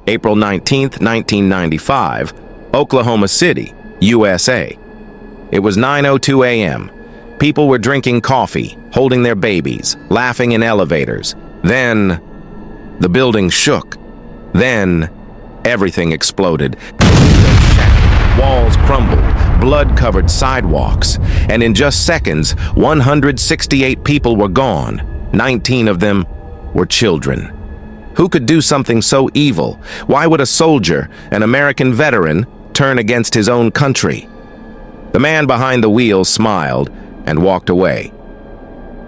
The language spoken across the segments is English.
April 19, 1995, Oklahoma City, USA. It was 9:02 a.m. People were drinking coffee, holding their babies, laughing in elevators. Then, the building shook. Then, everything exploded. Windows shattered, walls crumbled, blood-covered sidewalks, and in just seconds, 168 people were gone. 19 of them were children. Who could do something so evil? Why would a soldier, an American veteran, turn against his own country? The man behind the wheel smiled and walked away.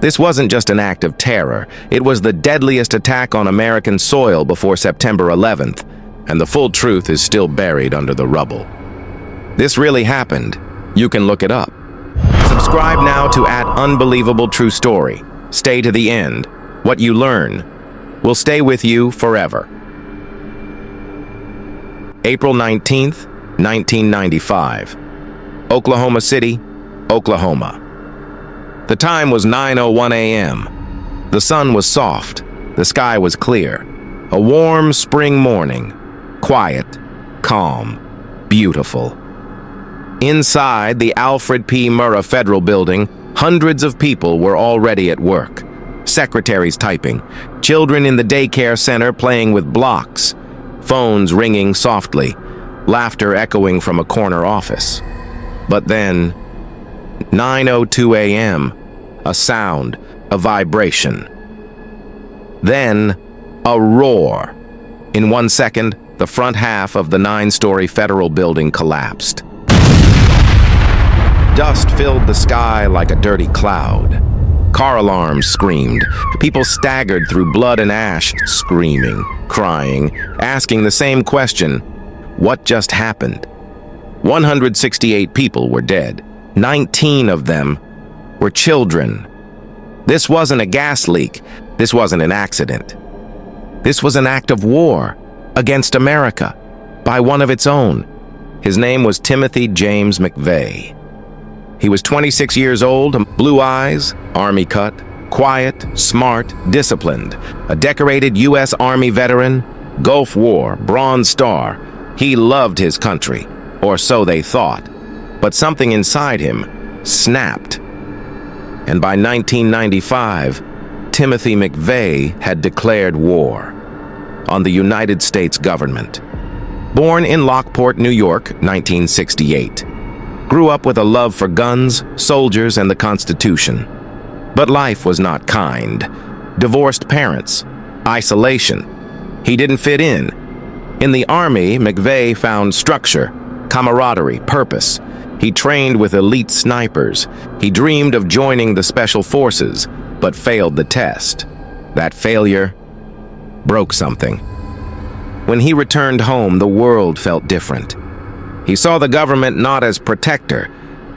This wasn't just an act of terror. It was the deadliest attack on American soil before September 11th, and the full truth is still buried under the rubble. This really happened. You can look it up. Subscribe now to @Unbelievable True Story. Stay to the end. What you learn will stay with you forever. April 19th, 1995. Oklahoma City, Oklahoma. The time was 9:01 a.m. The sun was soft. The sky was clear. A warm spring morning. Quiet, calm, beautiful. Inside the Alfred P. Murrah Federal Building, hundreds of people were already at work. Secretaries typing, children in the daycare center playing with blocks, phones ringing softly, laughter echoing from a corner office. But then, 9:02 a.m., a sound, a vibration. Then, a roar. In 1 second, the front half of the 9-story federal building collapsed. Dust filled the sky like a dirty cloud. Car alarms screamed. People staggered through blood and ash, screaming, crying, asking the same question: what just happened? 168 people were dead. 19 of them were children. This wasn't a gas leak. This wasn't an accident. This was an act of war against America by one of its own. His name was Timothy James McVeigh. He was 26 years old, blue eyes, army cut, quiet, smart, disciplined, a decorated U.S. Army veteran, Gulf War, Bronze Star. He loved his country, or so they thought, but something inside him snapped. And by 1995, Timothy McVeigh had declared war on the United States government. Born in Lockport, New York, 1968. Grew up with a love for guns, soldiers, and the Constitution. But life was not kind. Divorced parents, isolation. He didn't fit in. In the Army, McVeigh found structure, camaraderie, purpose. He trained with elite snipers. He dreamed of joining the Special Forces, but failed the test. That failure broke something. When he returned home, the world felt different. He saw the government not as protector,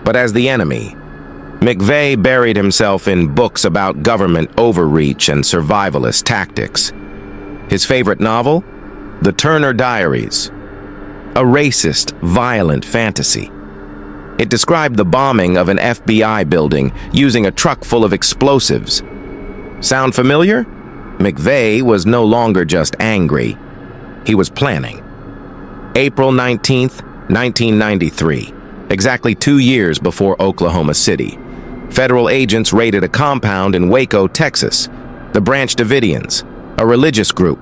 but as the enemy. McVeigh buried himself in books about government overreach and survivalist tactics. His favorite novel? The Turner Diaries, a racist, violent fantasy. It described the bombing of an FBI building using a truck full of explosives. Sound familiar? McVeigh was no longer just angry. He was planning. April 19th, 1993, exactly 2 years before Oklahoma City. Federal agents raided a compound in Waco, Texas, the Branch Davidians, a religious group.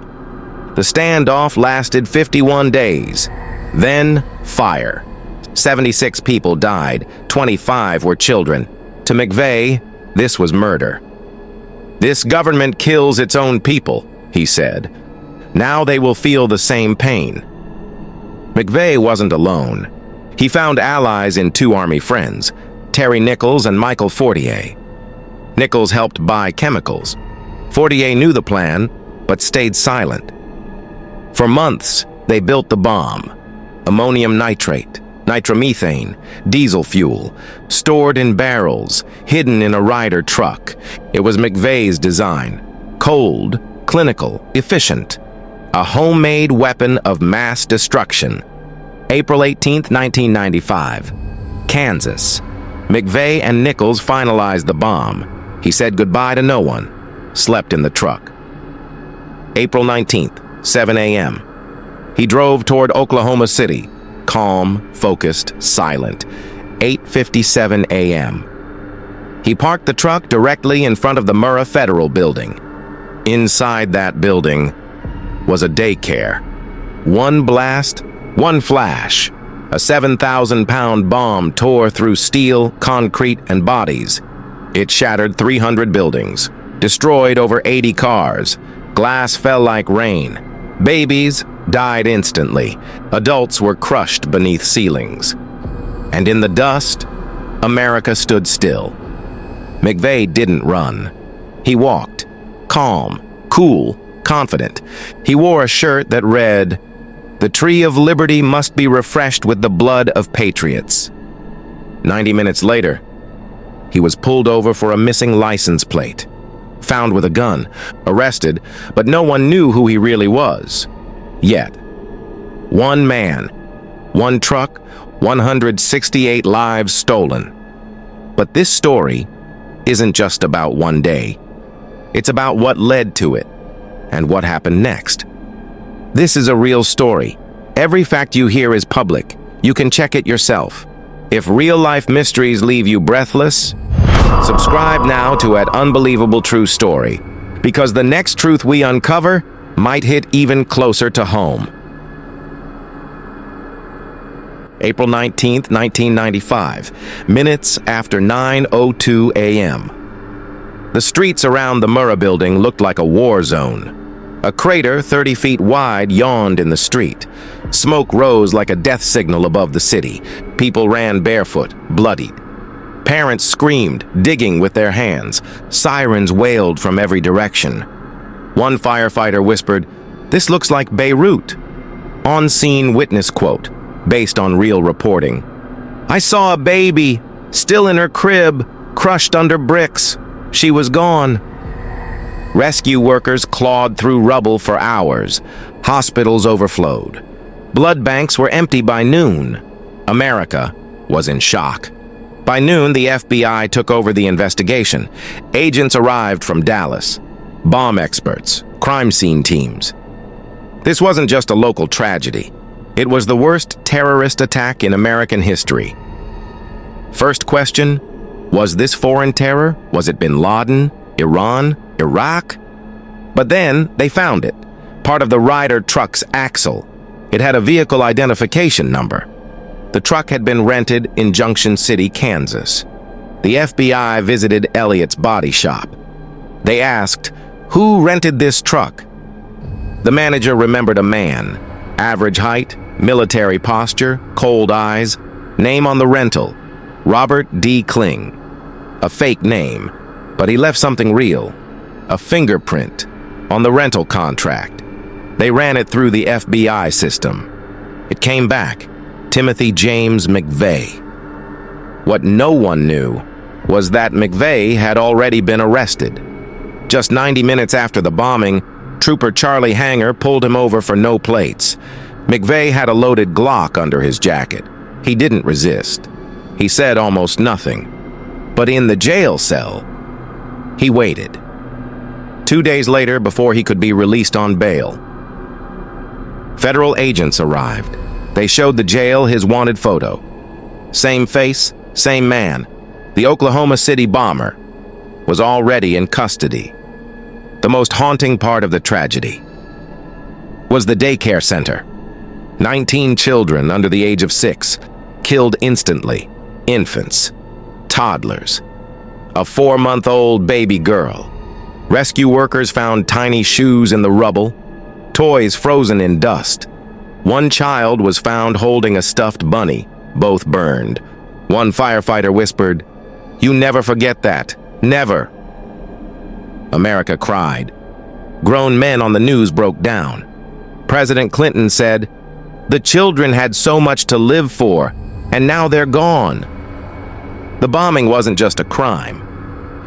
The standoff lasted 51 days. Then, fire. 76 people died, 25 were children. To McVeigh, this was murder. This government kills its own people, he said. Now they will feel the same pain. McVeigh wasn't alone. He found allies in 2 Army friends, Terry Nichols and Michael Fortier. Nichols helped buy chemicals. Fortier knew the plan, but stayed silent. For months, they built the bomb. Ammonium nitrate, nitromethane, diesel fuel, stored in barrels, hidden in a Ryder truck. It was McVeigh's design. Cold, clinical, efficient. A homemade weapon of mass destruction. April 18, 1995. Kansas. McVeigh and Nichols finalized the bomb. He said goodbye to no one. Slept in the truck. April 19th, 7 a.m. He drove toward Oklahoma City, calm, focused, silent. 8:57 a.m. He parked the truck directly in front of the Murrah Federal Building. Inside that building was a daycare. One blast, one flash. A 7,000-pound bomb tore through steel, concrete, and bodies. It shattered 300 buildings, destroyed over 80 cars. Glass fell like rain. Babies died instantly. Adults were crushed beneath ceilings. And in the dust, America stood still. McVeigh didn't run. He walked, calm, cool, confident. He wore a shirt that read, "The tree of liberty must be refreshed with the blood of patriots." 90 minutes later, he was pulled over for a missing license plate, found with a gun, arrested, but no one knew who he really was. Yet, one man, one truck, 168 lives stolen. But this story isn't just about one day. It's about what led to it and what happened next. This is a real story. Every fact you hear is public. You can check it yourself. If real-life mysteries leave you breathless, subscribe now to Unbelievable True Story, because the next truth we uncover might hit even closer to home. April 19th, 1995, minutes after 9:02 a.m. The streets around the Murrah building looked like a war zone. A crater 30 feet wide yawned in the street. Smoke rose like a death signal above the city. People ran barefoot, bloodied. Parents screamed, digging with their hands. Sirens wailed from every direction. One firefighter whispered, "This looks like Beirut." On-scene witness quote, based on real reporting. "I saw a baby, still in her crib, crushed under bricks. She was gone." Rescue workers clawed through rubble for hours. Hospitals overflowed. Blood banks were empty by noon. America was in shock. By noon, the FBI took over the investigation. Agents arrived from Dallas. Bomb experts, crime scene teams. This wasn't just a local tragedy. It was the worst terrorist attack in American history. First question, was this foreign terror? Was it bin Laden, Iran, Iraq? But then they found it, part of the Ryder truck's axle. It had a vehicle identification number. The truck had been rented in Junction City, Kansas. The FBI visited Elliott's body shop. They asked, "Who rented this truck?" The manager remembered a man, average height, military posture, cold eyes, name on the rental, Robert D. Kling. A fake name, but he left something real, a fingerprint on the rental contract. They ran it through the FBI system. It came back, Timothy James McVeigh. What no one knew was that McVeigh had already been arrested. Just 90 minutes after the bombing, Trooper Charlie Hanger pulled him over for no plates. McVeigh had a loaded Glock under his jacket. He didn't resist. He said almost nothing. But in the jail cell, he waited. 2 days later, before he could be released on bail, federal agents arrived. They showed the jail his wanted photo. Same face, same man. The Oklahoma City bomber was already in custody. The most haunting part of the tragedy was the daycare center. 19 children under the age of 6, killed instantly. Infants, toddlers, a 4-month-old baby girl. Rescue workers found tiny shoes in the rubble, toys frozen in dust. One child was found holding a stuffed bunny, both burned. One firefighter whispered, "You never forget that, never." America cried. Grown men on the news broke down. President Clinton said, "The children had so much to live for, and now they're gone." The bombing wasn't just a crime.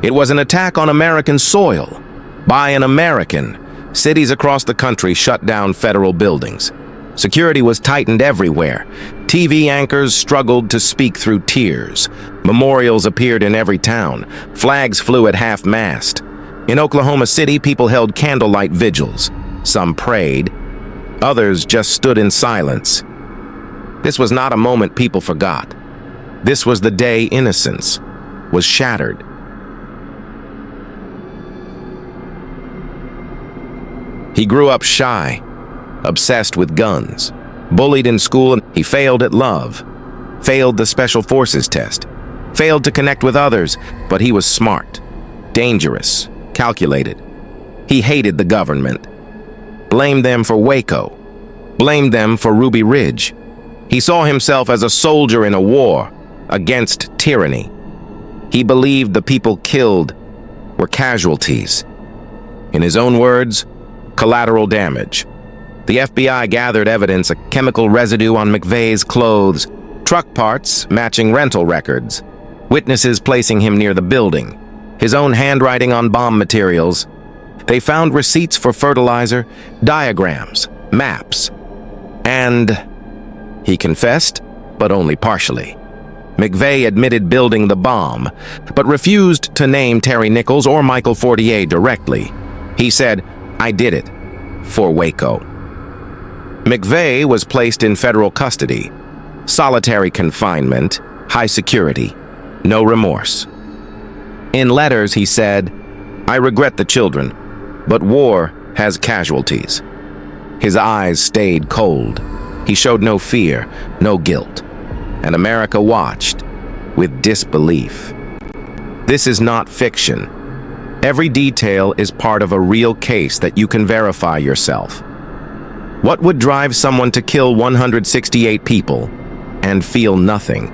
It was an attack on American soil. By an American, cities across the country shut down federal buildings. Security was tightened everywhere. TV anchors struggled to speak through tears. Memorials appeared in every town. Flags flew at half-mast. In Oklahoma City, people held candlelight vigils. Some prayed. Others just stood in silence. This was not a moment people forgot. This was the day innocence was shattered. He grew up shy, obsessed with guns, bullied in school, and he failed at love, failed the Special Forces test, failed to connect with others, but he was smart, dangerous, calculated. He hated the government, blamed them for Waco, blamed them for Ruby Ridge. He saw himself as a soldier in a war against tyranny. He believed the people killed were casualties. In his own words, collateral damage. The FBI gathered evidence, a chemical residue on McVeigh's clothes, truck parts matching rental records, witnesses placing him near the building, his own handwriting on bomb materials. They found receipts for fertilizer, diagrams, maps, and he confessed, but only partially. McVeigh admitted building the bomb, but refused to name Terry Nichols or Michael Fortier directly. He said, "I did it for Waco." McVeigh was placed in federal custody, solitary confinement, high security, no remorse. In letters, he said, "I regret the children, but war has casualties." His eyes stayed cold. He showed no fear, no guilt, and America watched with disbelief. This is not fiction. Every detail is part of a real case that you can verify yourself. What would drive someone to kill 168 people and feel nothing?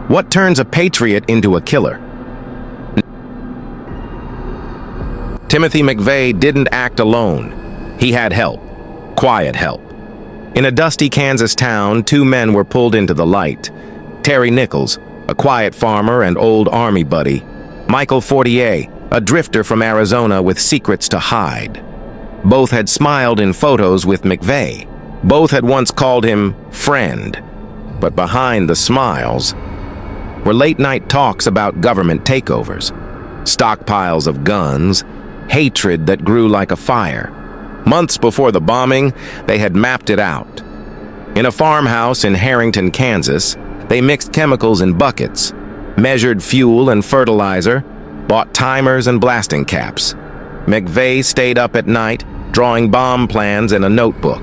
What turns a patriot into a killer? Timothy McVeigh didn't act alone. He had help, quiet help. In a dusty Kansas town, two men were pulled into the light. Terry Nichols, a quiet farmer and old army buddy. Michael Fortier, a drifter from Arizona with secrets to hide. Both had smiled in photos with McVeigh. Both had once called him friend. But behind the smiles were late-night talks about government takeovers, stockpiles of guns, hatred that grew like a fire. Months before the bombing, they had mapped it out. In a farmhouse in Harrington, Kansas, they mixed chemicals in buckets, measured fuel and fertilizer, bought timers and blasting caps. McVeigh stayed up at night, drawing bomb plans in a notebook.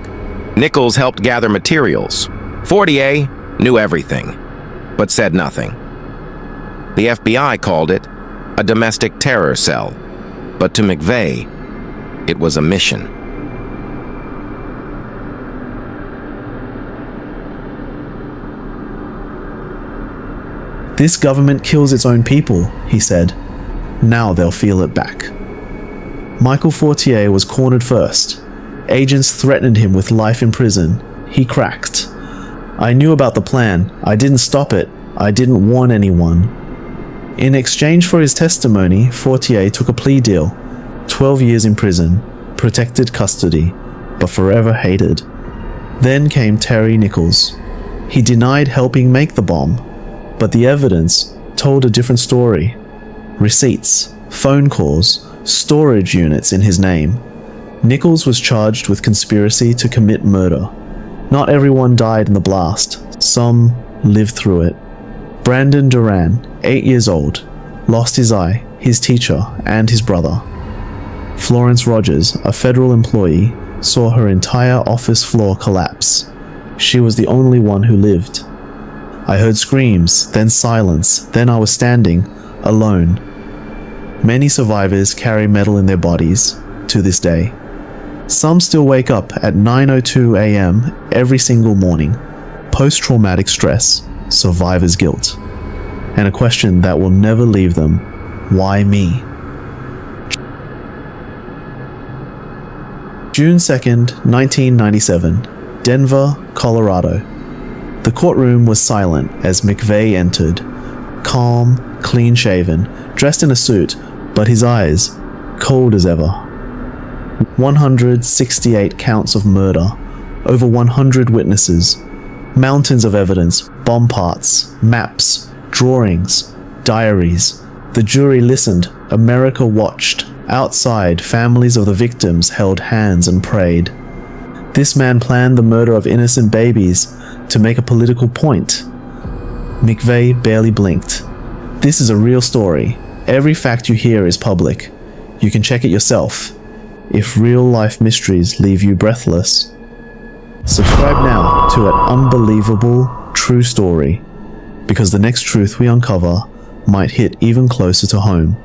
Nichols helped gather materials. Fortier knew everything, but said nothing. The FBI called it a domestic terror cell, but to McVeigh, it was a mission. "This government kills its own people," he said. "Now they'll feel it back." Michael Fortier was cornered first. Agents threatened him with life in prison. He cracked. "I knew about the plan. I didn't stop it. I didn't warn anyone." In exchange for his testimony, Fortier took a plea deal. 12 years in prison, protected custody, but forever hated. Then came Terry Nichols. He denied helping make the bomb, but the evidence told a different story. Receipts, phone calls, storage units in his name. Nichols was charged with conspiracy to commit murder. Not everyone died in the blast. Some lived through it. Brandon Duran, 8 years old, lost his eye, his teacher, and his brother. Florence Rogers, a federal employee, saw her entire office floor collapse. She was the only one who lived. I heard screams, then silence, then I was standing, alone. Many survivors carry metal in their bodies, to this day. Some still wake up at 9:02 a.m. every single morning. Post-traumatic stress, survivor's guilt, and a question that will never leave them: why me? June 2nd, 1997, Denver, Colorado. The courtroom was silent as McVeigh entered. Calm, clean-shaven, dressed in a suit, but his eyes cold as ever. 168 counts of murder, over 100 witnesses, mountains of evidence, bomb parts, maps, drawings, diaries. The jury listened, America watched. Outside, families of the victims held hands and prayed. This man planned the murder of innocent babies to make a political point. McVeigh barely blinked. This is a real story. Every fact you hear is public. You can check it yourself. If real-life mysteries leave you breathless. Subscribe now to an unbelievable true story, because the next truth we uncover might hit even closer to home.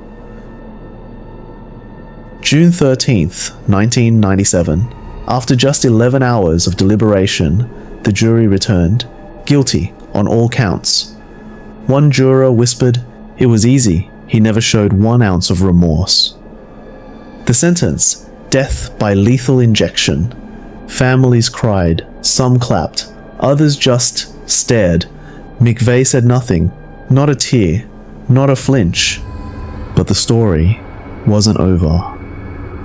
June 13th, 1997. After just 11 hours of deliberation, the jury returned, guilty on all counts. One juror whispered, "It was easy. He never showed 1 ounce of remorse." The sentence, death by lethal injection. Families cried, some clapped, others just stared. McVeigh said nothing, not a tear, not a flinch. But the story wasn't over.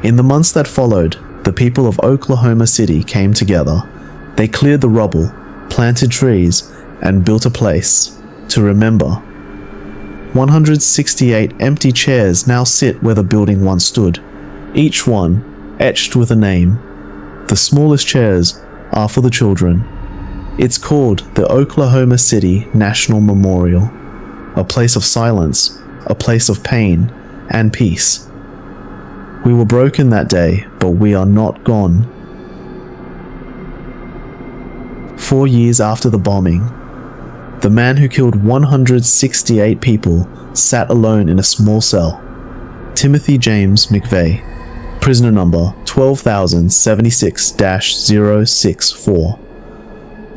In the months that followed, the people of Oklahoma City came together. They cleared the rubble, planted trees, and built a place to remember. 168 empty chairs now sit where the building once stood, each one etched with a name. The smallest chairs are for the children. It's called the Oklahoma City National Memorial, a place of silence, a place of pain and peace. We were broken that day, but we are not gone. 4 years after the bombing, the man who killed 168 people sat alone in a small cell. Timothy James McVeigh, prisoner number 12,076-064.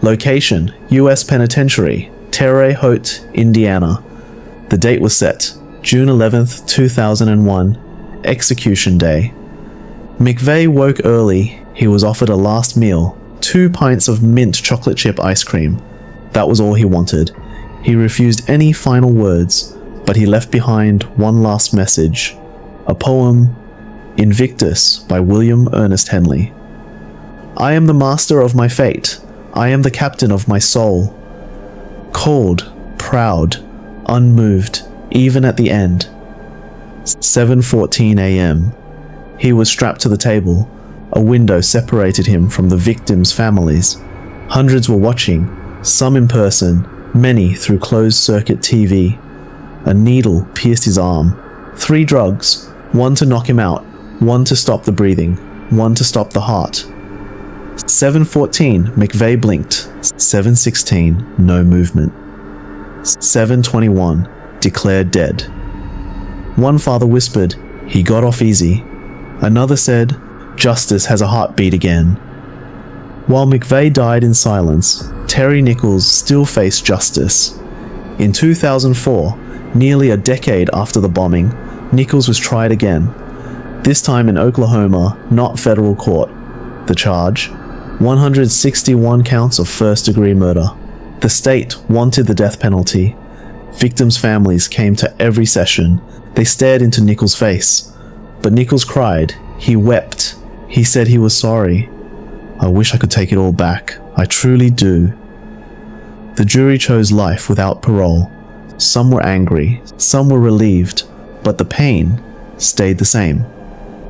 Location, U.S. Penitentiary, Terre Haute, Indiana. The date was set, June 11th, 2001, execution day. McVeigh woke early. He was offered a last meal, 2 pints of mint chocolate chip ice cream. That was all he wanted. He refused any final words, but he left behind one last message, a poem, Invictus by William Ernest Henley. I am the master of my fate. I am the captain of my soul. Cold, proud, unmoved, even at the end. 7:14 a.m. He was strapped to the table. A window separated him from the victims' families. Hundreds were watching, some in person, many through closed-circuit TV. A needle pierced his arm. 3 drugs, 1 to knock him out, 1 to stop the breathing, 1 to stop the heart. 7:14, McVeigh blinked. 7:16, no movement. 7:21, declared dead. One father whispered, "He got off easy." Another said, "Justice has a heartbeat again." While McVeigh died in silence, Terry Nichols still faced justice. In 2004, nearly a decade after the bombing, Nichols was tried again. This time in Oklahoma, not federal court. The charge? 161 counts of first-degree murder. The state wanted the death penalty. Victims' families came to every session. They stared into Nichols' face. But Nichols cried. He wept. He said he was sorry. "I wish I could take it all back. I truly do." The jury chose life without parole. Some were angry, some were relieved, but the pain stayed the same.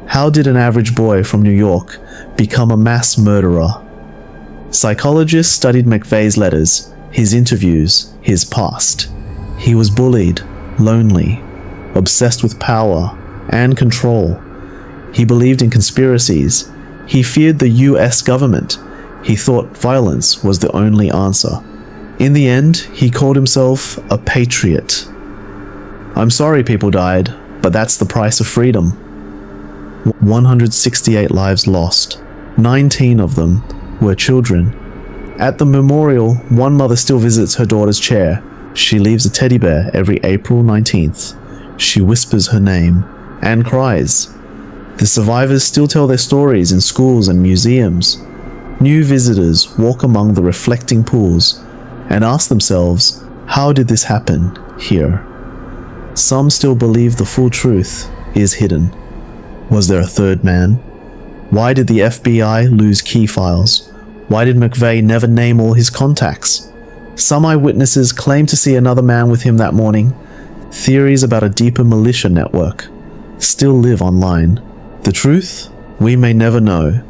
How did an average boy from New York become a mass murderer? Psychologists studied McVeigh's letters, his interviews, his past. He was bullied, lonely, obsessed with power and control. He believed in conspiracies. He feared the US government. He thought violence was the only answer. In the end, he called himself a patriot. I'm sorry people died, but that's the price of freedom. 168 lives lost. 19 of them were children. At the memorial, one mother still visits her daughter's chair. She leaves a teddy bear every April 19th. She whispers her name and cries. The survivors still tell their stories in schools and museums. New visitors walk among the reflecting pools and ask themselves, how did this happen here? Some still believe the full truth is hidden. Was there a third man? Why did the FBI lose key files? Why did McVeigh never name all his contacts? Some eyewitnesses claim to see another man with him that morning. Theories about a deeper militia network still live online. The truth? We may never know.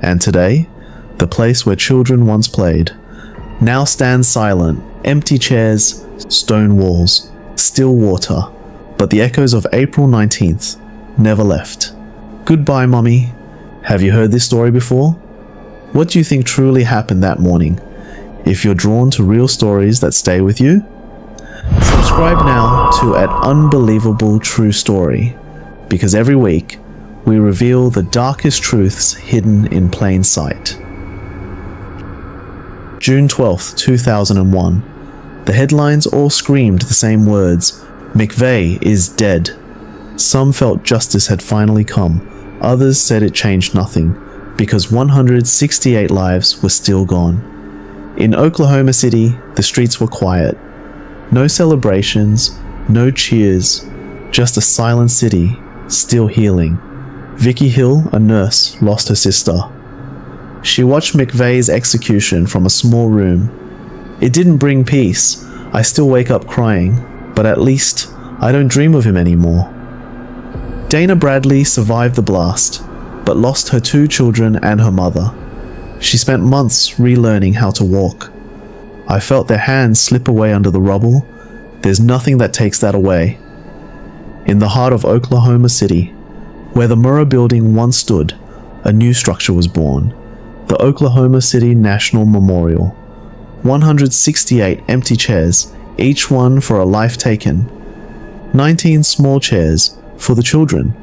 And today, The place where children once played now stands silent, empty chairs, stone walls, still water, but the echoes of April 19th never left. Goodbye, Mummy. Have you heard this story before? What do you think truly happened that morning? If you're drawn to real stories that stay with you, subscribe now to An Unbelievable True Story, because every week we reveal the darkest truths hidden in plain sight. June 12th, 2001. The headlines all screamed the same words: McVeigh is dead. Some felt justice had finally come. Others said it changed nothing, because 168 lives were still gone. In Oklahoma City, the streets were quiet. No celebrations, no cheers, just a silent city, still healing. Vicky Hill, a nurse, lost her sister. She watched McVeigh's execution from a small room. It didn't bring peace. I still wake up crying, but at least I don't dream of him anymore. Dana Bradley survived the blast, but lost her 2 children and her mother. She spent months relearning how to walk. I felt their hands slip away under the rubble. There's nothing that takes that away. In the heart of Oklahoma City, where the Murrah building once stood, a new structure was born. The Oklahoma City National Memorial. 168 empty chairs, each one for a life taken. 19 small chairs for the children.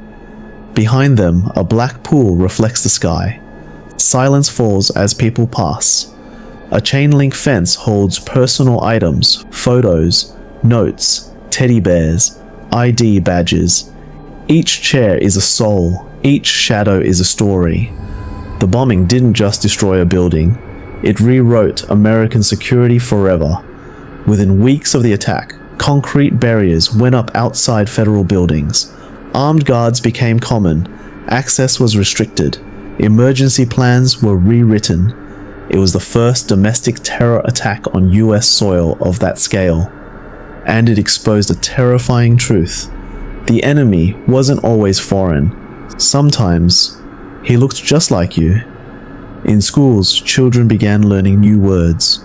Behind them, a black pool reflects the sky. Silence falls as people pass. A chain-link fence holds personal items, photos, notes, teddy bears, ID badges. Each chair is a soul. Each shadow is a story. The bombing didn't just destroy a building. It rewrote American security forever. Within weeks of the attack, concrete barriers went up outside federal buildings. Armed guards became common. Access was restricted. Emergency plans were rewritten. It was the first domestic terror attack on US soil of that scale. And it exposed a terrifying truth. The enemy wasn't always foreign. Sometimes, he looked just like you. In schools, children began learning new words.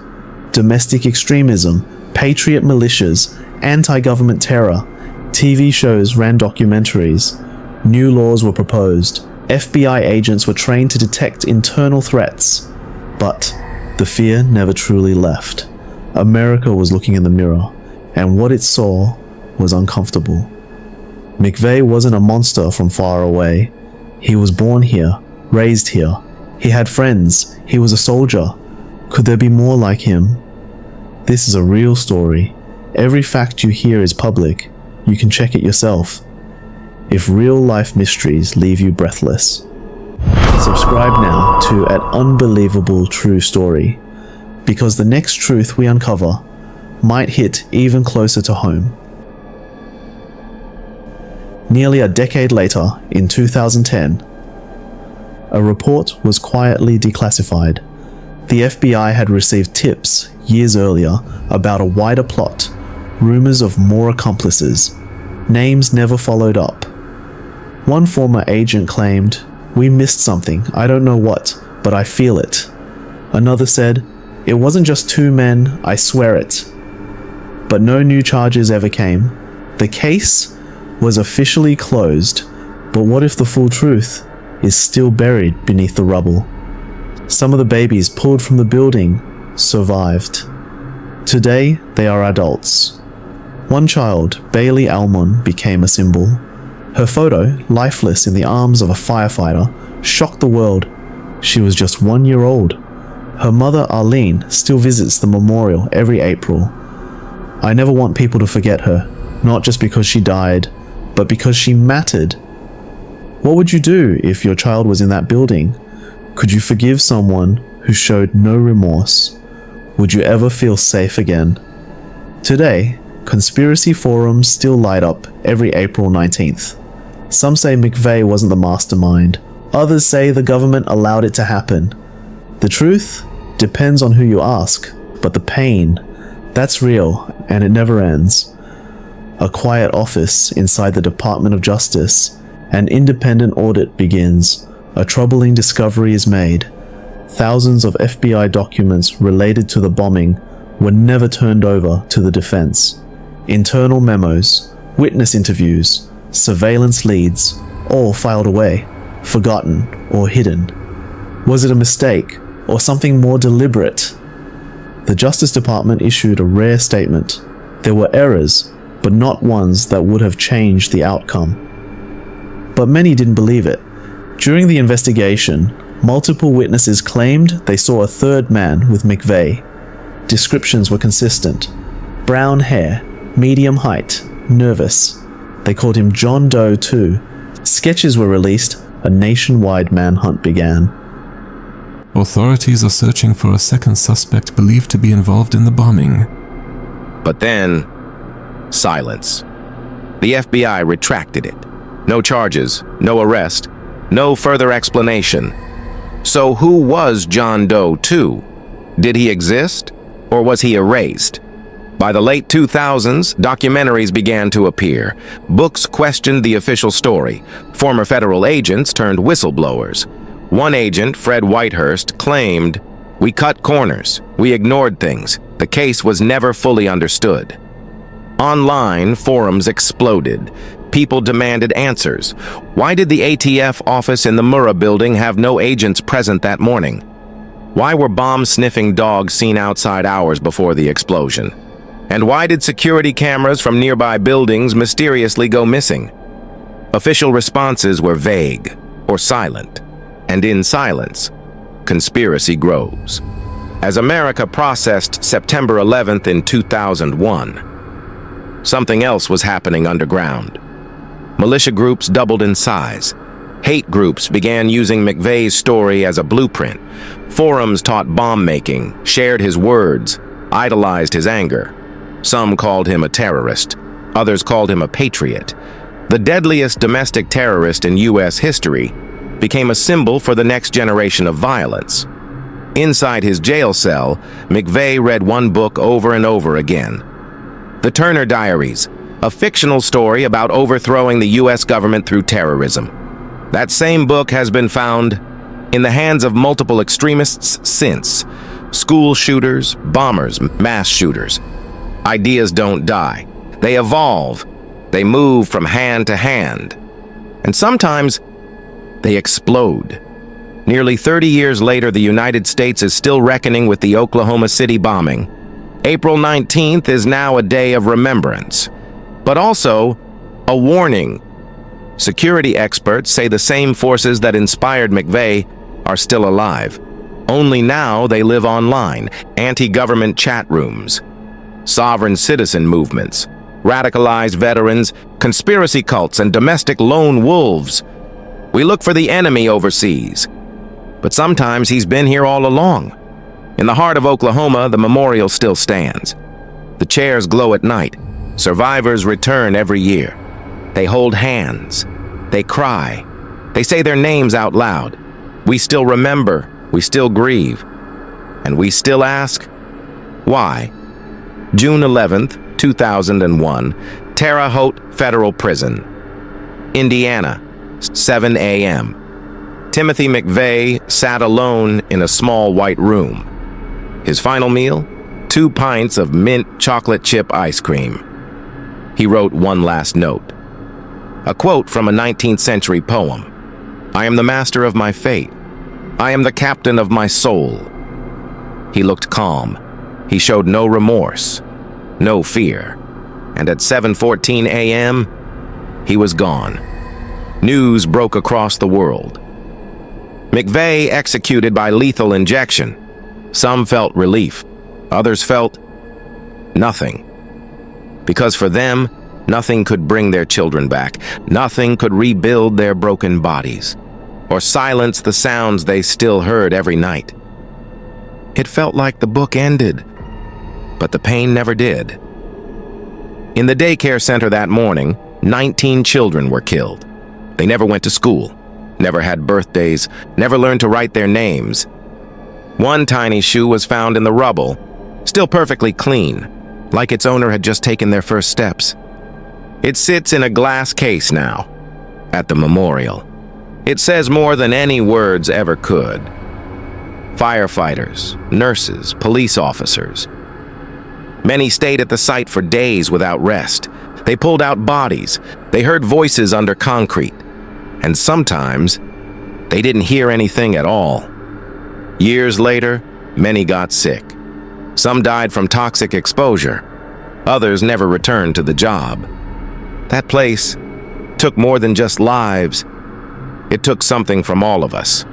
Domestic extremism, patriot militias, anti-government terror. TV shows ran documentaries. New laws were proposed. FBI agents were trained to detect internal threats. But the fear never truly left. America was looking in the mirror, and what it saw was uncomfortable. McVeigh wasn't a monster from far away. He was born here, raised here. He had friends. He was a soldier. Could there be more like him? This is a real story. Every fact you hear is public. You can check it yourself. If real-life mysteries leave you breathless, subscribe now to An Unbelievable True Story, because the next truth we uncover might hit even closer to home. Nearly a decade later, in 2010, a report was quietly declassified. The FBI had received tips years earlier about a wider plot, rumors of more accomplices. Names never followed up. One former agent claimed, "We missed something, I don't know what, but I feel it." Another said, "It wasn't just 2 men, I swear it." But no new charges ever came. The case was officially closed, but what if the full truth is still buried beneath the rubble? Some of the babies pulled from the building survived. Today, they are adults. One child, Bailey Almon, became a symbol. Her photo, lifeless in the arms of a firefighter, shocked the world. She was just 1 year old. Her mother, Arlene, still visits the memorial every April. I never want people to forget her, not just because she died, but because she mattered. What would you do if your child was in that building? Could you forgive someone who showed no remorse? Would you ever feel safe again? Today, conspiracy forums still light up every April 19th. Some say McVeigh wasn't the mastermind. Others say the government allowed it to happen. The truth depends on who you ask, but the pain, that's real, and it never ends. A quiet office inside the Department of Justice. An independent audit begins. A troubling discovery is made. thousands of FBI documents related to the bombing were never turned over to the defense. Internal memos, witness interviews, surveillance leads, all filed away, forgotten, or hidden. Was it a mistake, or something more deliberate? The Justice Department issued a rare statement. There were errors, but not ones that would have changed the outcome. But many didn't believe it. During the investigation, multiple witnesses claimed they saw a third man with McVeigh. Descriptions were consistent. Brown hair, medium height, nervous. They called him John Doe too. Sketches were released. A nationwide manhunt began. Authorities are searching for a second suspect believed to be involved in the bombing. But then, silence. The FBI retracted it. No charges, no arrest, no further explanation. So who was John Doe 2? Did he exist, or was he erased? By the late 2000s, documentaries began to appear. Books questioned the official story. Former federal agents turned whistleblowers. One agent, Fred Whitehurst, claimed, "We cut corners. We ignored things. The case was never fully understood." Online, forums exploded. People demanded answers. Why did the ATF office in the Murrah building have no agents present that morning? Why were bomb-sniffing dogs seen outside hours before the explosion? And why did security cameras from nearby buildings mysteriously go missing? Official responses were vague or silent. And in silence, conspiracy grows. As America processed September 11th in 2001, something else was happening underground. Militia groups doubled in size. Hate groups began using McVeigh's story as a blueprint. Forums taught bomb-making, shared his words, idolized his anger. Some called him a terrorist. Others called him a patriot. The deadliest domestic terrorist in U.S. history became a symbol for the next generation of violence. Inside his jail cell, McVeigh read one book over and over again. The Turner Diaries, a fictional story about overthrowing the U.S. government through terrorism. That same book has been found in the hands of multiple extremists since. School shooters, bombers, mass shooters. Ideas don't die. They evolve. They move from hand to hand. And sometimes they explode. Nearly 30 years later, the United States is still reckoning with the Oklahoma City bombing. April 19th is now a day of remembrance, but also a warning. Security experts say the same forces that inspired McVeigh are still alive. Only now they live online, anti-government chat rooms, sovereign citizen movements, radicalized veterans, conspiracy cults, and domestic lone wolves. We look for the enemy overseas, but sometimes he's been here all along. In the heart of Oklahoma, the memorial still stands. The chairs glow at night. Survivors return every year. They hold hands. They cry. They say their names out loud. We still remember. We still grieve. And we still ask, why? June 11th, 2001, Terre Haute Federal Prison, Indiana, 7 a.m. Timothy McVeigh sat alone in a small white room. His final meal? 2 pints of mint chocolate chip ice cream. He wrote one last note. A quote from a 19th century poem. "I am the master of my fate. I am the captain of my soul." He looked calm. He showed no remorse, no fear. And at 7:14 a.m., he was gone. News broke across the world. McVeigh executed by lethal injection. Some felt relief. Others felt nothing. Because for them, nothing could bring their children back. Nothing could rebuild their broken bodies or silence the sounds they still heard every night. It felt like the book ended, but the pain never did. In the daycare center that morning, 19 children were killed. They never went to school, never had birthdays, never learned to write their names. One tiny shoe was found in the rubble, still perfectly clean, like its owner had just taken their first steps. It sits in a glass case now, at the memorial. It says more than any words ever could. Firefighters, nurses, police officers. Many stayed at the site for days without rest. They pulled out bodies. They heard voices under concrete. And sometimes, they didn't hear anything at all. Years later, many got sick. Some died from toxic exposure. Others never returned to the job. That place took more than just lives. It took something from all of us.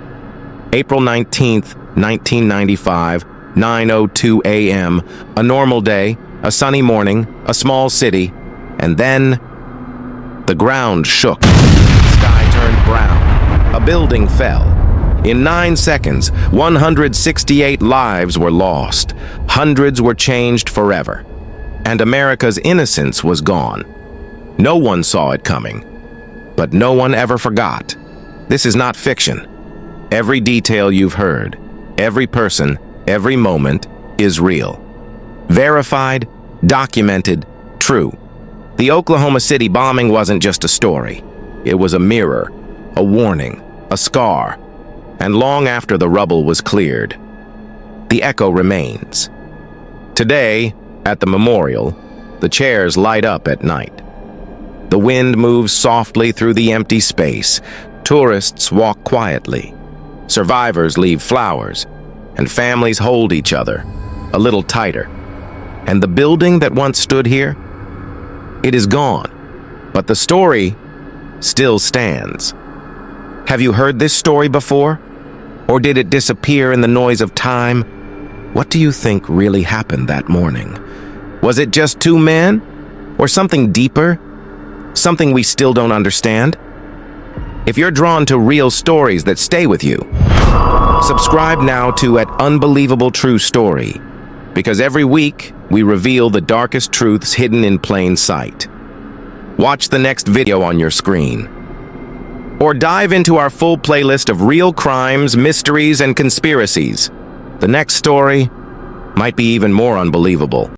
April 19th, 1995, 9:02 a.m., a normal day, a sunny morning, a small city, and then the ground shook. The sky turned brown. A building fell. In 9 seconds, 168 lives were lost. Hundreds were changed forever. And America's innocence was gone. No one saw it coming. But no one ever forgot. This is not fiction. Every detail you've heard, every person, every moment is real. Verified, documented, true. The Oklahoma City bombing wasn't just a story. It was a mirror, a warning, a scar. And long after the rubble was cleared, the echo remains. Today, at the memorial, the chairs light up at night. The wind moves softly through the empty space. Tourists walk quietly. Survivors leave flowers, and families hold each other a little tighter. And the building that once stood here, it is gone, but the story still stands. Have you heard this story before? Or did it disappear in the noise of time? What do you think really happened that morning? Was it just two men? Or something deeper? Something we still don't understand? If you're drawn to real stories that stay with you, subscribe now to Unbelievable True Story, because every week we reveal the darkest truths hidden in plain sight. Watch the next video on your screen. Or dive into our full playlist of real crimes, mysteries, and conspiracies. The next story might be even more unbelievable.